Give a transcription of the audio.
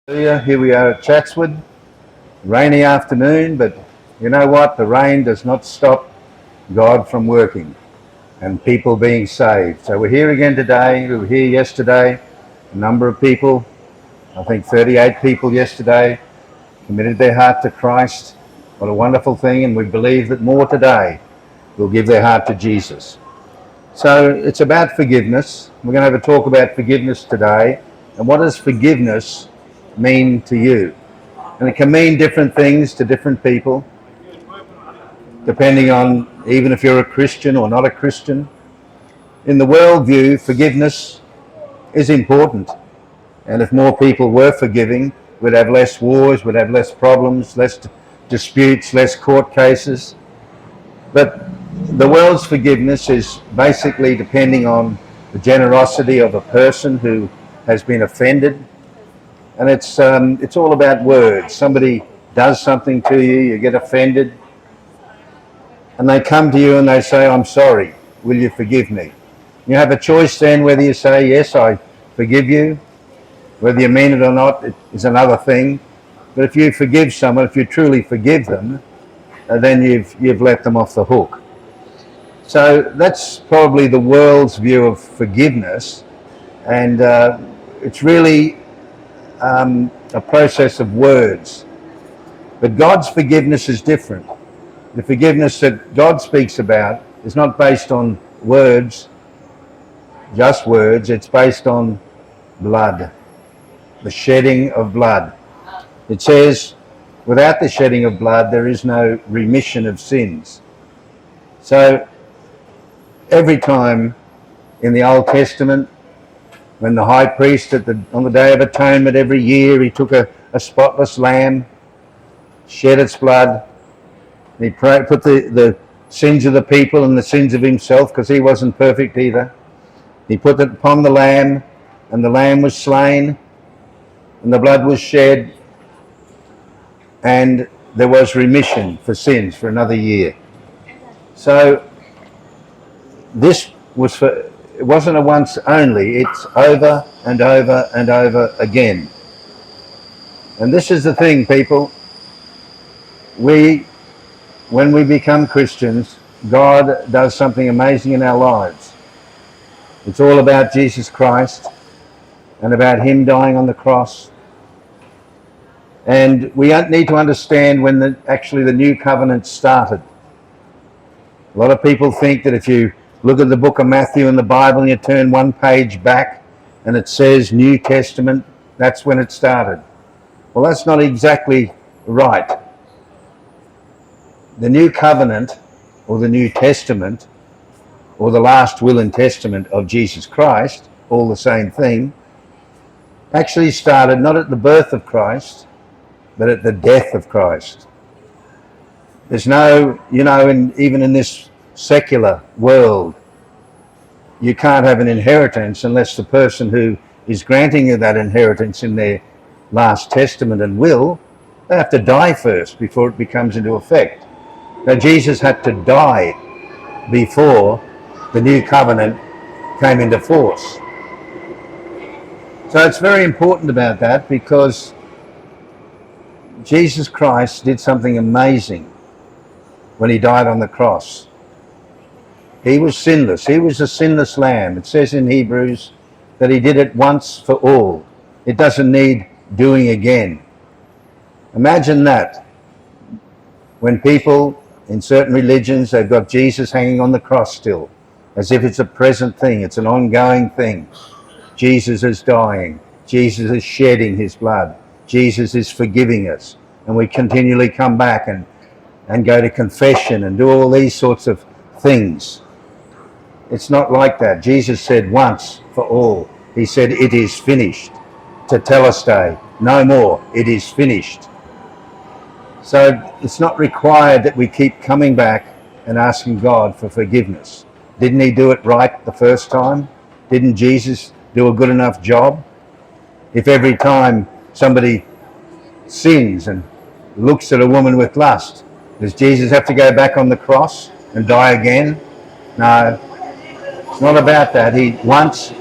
Here we are at Chatswood, rainy afternoon, but you know what? The rain does not stop God from working and people being saved. So we're here again today. We were here yesterday. A number of people, I think 38 people yesterday, committed their heart to Christ. What a wonderful thing, and we believe that more today will give their heart to Jesus. So it's about forgiveness. We're going to have a talk about forgiveness today. And what does forgiveness mean to you? And it can mean different things to different people, depending on even if you're a Christian or not a Christian. In the worldview, forgiveness is important. And if more people were forgiving, we'd have less wars, we'd have less problems, less disputes, less court cases. But the world's forgiveness is basically depending on the generosity of a person who has been offended. And it's all about words. Somebody does something to you, you get offended, and they come to you and they say, "I'm sorry, will you forgive me?" You have a choice then whether you say, "Yes, I forgive you." Whether you mean it or not is another thing. But if you forgive someone, if you truly forgive them, then you've let them off the hook. So that's probably the world's view of forgiveness, and it's really a process of words. But God's forgiveness is different. The forgiveness that God speaks about is not based on words, just words. It's based on blood, the shedding of blood. It says, without the shedding of blood, there is no remission of sins. So every time in the Old Testament, when the high priest on the Day of Atonement every year, he took a spotless lamb, shed its blood, and he put the sins of the people and the sins of himself, because he wasn't perfect either. He put it upon the lamb, and the lamb was slain, and the blood was shed, and there was remission for sins for another year. So this was it wasn't a once only, it's over and over and over again. And this is the thing, people. When we become Christians, God does something amazing in our lives. It's all about Jesus Christ and about him dying on the cross. And we need to understand when actually the new covenant started. A lot of people think that if you look at the book of Matthew in the Bible and you turn one page back and it says New Testament, that's when it started. Well, that's not exactly right. The New Covenant, or the New Testament, or the last will and testament of Jesus Christ, all the same thing, actually started not at the birth of Christ, but at the death of Christ. There's no, even in this secular world, you can't have an inheritance unless the person who is granting you that inheritance in their last testament and will, they have to die first before it becomes into effect. Now, Jesus had to die before the new covenant came into force. So it's very important about that, because Jesus Christ did something amazing when he died on the cross. He was sinless. He was a sinless lamb. It says in Hebrews that he did it once for all. It doesn't need doing again. Imagine that. When people in certain religions, they've got Jesus hanging on the cross still, as if it's a present thing. It's an ongoing thing. Jesus is dying. Jesus is shedding his blood. Jesus is forgiving us. And we continually come back and go to confession and do all these sorts of things. It's not like that. Jesus said once for all. He said, "It is finished." Tetelestai, no more. It is finished. So it's not required that we keep coming back and asking God for forgiveness. Didn't he do it right the first time? Didn't Jesus do a good enough job? If every time somebody sins and looks at a woman with lust, does Jesus have to go back on the cross and die again? No, it's not about that. He once